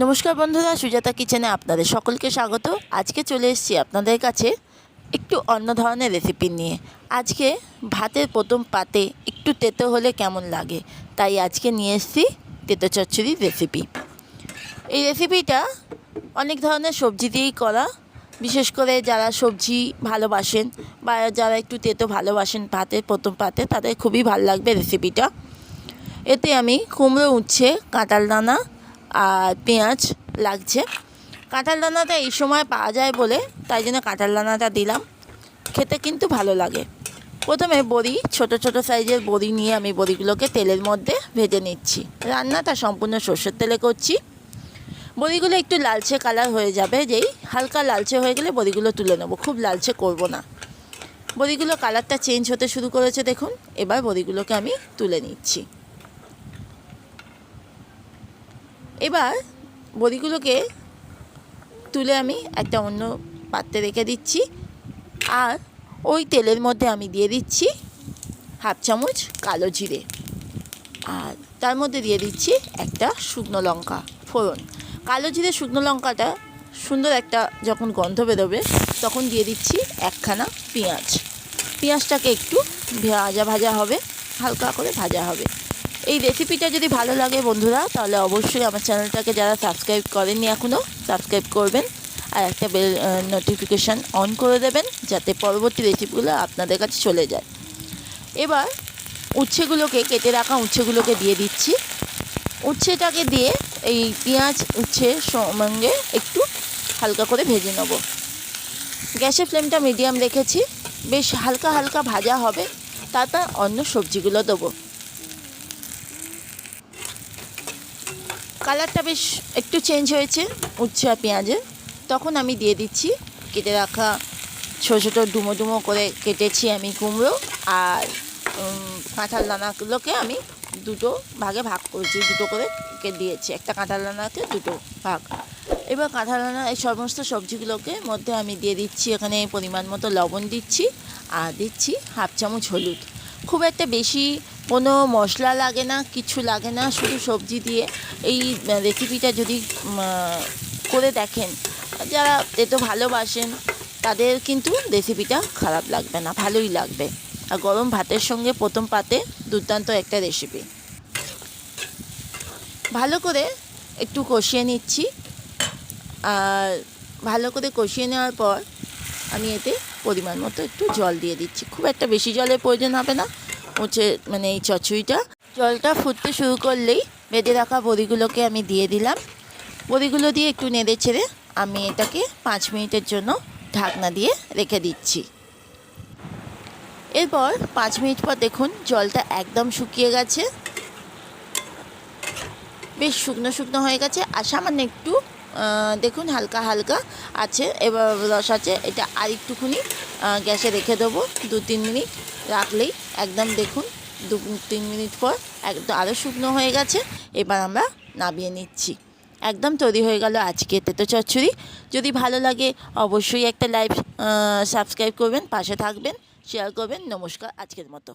নমস্কার বন্ধুরা, সুজাতা কিচেনে আপনাদের সকলকে স্বাগত। আজকে চলে এসেছি আপনাদের কাছে একটু অন্য ধরনের রেসিপি নিয়ে। আজকে ভাতের প্রথম পাতে একটু তেতো হলে কেমন লাগে, তাই আজকে নিয়ে এসেছি তেতো চচ্চড়ির রেসিপি। এই রেসিপিটা অনেক ধরনের সবজি দিয়েই করা, বিশেষ করে যারা সবজি ভালোবাসেন বা যারা একটু তেতো ভালোবাসেন ভাতের প্রথম পাতে, তাদের খুবই ভালো লাগবে রেসিপিটা। এতে আমি কুমড়ো, উচ্ছে, কাঁঠাল দানা আর পেঁয়াজ লাগছে। কাঁঠাল দানাটা এই সময় পাওয়া যায় বলে তাই জন্য কাঁঠাল দানাটা দিলাম, খেতে কিন্তু ভালো লাগে। প্রথমে বড়ি, ছোট ছোট সাইজের বড়ি নিয়ে আমি বড়িগুলোকে তেলের মধ্যে ভেজে নিচ্ছি। রান্নাটা সম্পূর্ণ সর্ষের তেলে করছি। বড়িগুলো একটু লালচে কালার হয়ে যাবে, যেই হালকা লালচে হয়ে গেলে বড়িগুলো তুলে নেব, খুব লালচে করব না। বড়িগুলো কালারটা চেঞ্জ হতে শুরু করেছে দেখুন। এবার বড়িগুলোকে আমি তুলে নিচ্ছি। এবার বড়িগুলোকে তুলে আমি একটা অন্য পাত্রে রেখে দিচ্ছি। আর ওই তেলের মধ্যে আমি দিয়ে দিচ্ছি হাফ চামচ কালো জিরে, আর তার মধ্যে দিয়ে দিচ্ছি একটা শুকনো লঙ্কা ফোড়ন। কালো জিরে শুকনো লঙ্কাটা সুন্দর একটা যখন গন্ধ বেরোবে তখন দিয়ে দিচ্ছি একখানা পেঁয়াজ। পেঁয়াজটাকে একটু ভাজা ভাজা হবে, হালকা করে ভাজা হবে। এই রেসিপিটা যদি ভালো লাগে বন্ধুরা, তাহলে অবশ্যই আমার চ্যানেলটাকে যারা সাবস্ক্রাইব করেননি এখনও সাবস্ক্রাইব করবেন, আর একটা বেল নোটিফিকেশান অন করে দেবেন যাতে পরবর্তী রেসিপিগুলো আপনাদের কাছে চলে যায়। এবার উচ্ছেগুলোকে, কেটে রাখা উচ্ছেগুলোকে দিয়ে দিচ্ছি। উচ্ছেটাকে দিয়ে এই পেঁয়াজ উচ্ছের সঙ্গে একটু হালকা করে ভেজে নেব। গ্যাসের ফ্লেমটা মিডিয়াম রেখেছি, বেশ হালকা হালকা ভাজা হবে। তারপর অন্য সবজিগুলো দেবো। কালারটা বেশ একটু চেঞ্জ হয়েছে উচ্ছে আর পেঁয়াজের, তখন আমি দিয়ে দিচ্ছি কেটে রাখা ছোটো ছোটো ডুমো ডুমো করে কেটেছি আমি কুমড়ো আর কাঁঠাল দানাগুলোকে আমি দুটো ভাগে ভাগ করেছি, দুটো করে দিয়েছি, একটা কাঁঠাল দানাকে দুটো ভাগ। এবার কাঁঠাল দানা এই সমস্ত সবজিগুলোকে মধ্যে আমি দিয়ে দিচ্ছি, এখানে পরিমাণ মতো লবণ দিচ্ছি আর দিচ্ছি হাফ চামচ হলুদ। খুব একটা বেশি কোনো মশলা লাগে না, কিছু লাগে না, শুধু সবজি দিয়ে এই রেসিপিটা যদি করে দেখেন, যারা তেতো ভালোবাসেন তাদের কিন্তু রেসিপিটা খারাপ লাগবে না, ভালোই লাগবে। আর গরম ভাতের সঙ্গে প্রথম পাতে দুর্দান্ত একটা রেসিপি। ভালো করে একটু কষিয়ে নিচ্ছি, আর ভালো করে কষিয়ে নেওয়ার পর আমি এতে পরিমাণ মতো একটু জল দিয়ে দিচ্ছি। খুব একটা বেশি জলের প্রয়োজন হবে না হচ্ছে, মানে এই চচ্চড়িটা জলটা ফুটতে শুরু করলেই বেঁধে রাখা বড়িগুলোকে আমি দিয়ে দিলাম। বড়িগুলো দিয়ে একটু নেড়ে ছেড়ে আমি এটাকে 5 মিনিটের জন্য ঢাকনা দিয়ে রেখে দিচ্ছি। এরপর 5 মিনিট পর দেখুন জলটা একদম শুকিয়ে গেছে, বেশ শুকনো শুকনো হয়ে গেছে। আর সামান্য একটু দেখুন হালকা হালকা আছে, এবার রস আছে। এটা আর একটুখানি গ্যাসে রেখে দেবো, 2-3 মিনিট রাখলেই একদম দেখুন 2-3 মিনিট পর একদম আরও শুকনো হয়ে গেছে। এবার আমরা নামিয়ে নিচ্ছি। একদম তৈরি হয়ে গেল আজকে তেতো চচ্চড়ি। যদি ভালো লাগে অবশ্যই একটা লাইক সাবস্ক্রাইব করবেন, পাশে থাকবেন, শেয়ার করবেন। নমস্কার, আজকের মতো।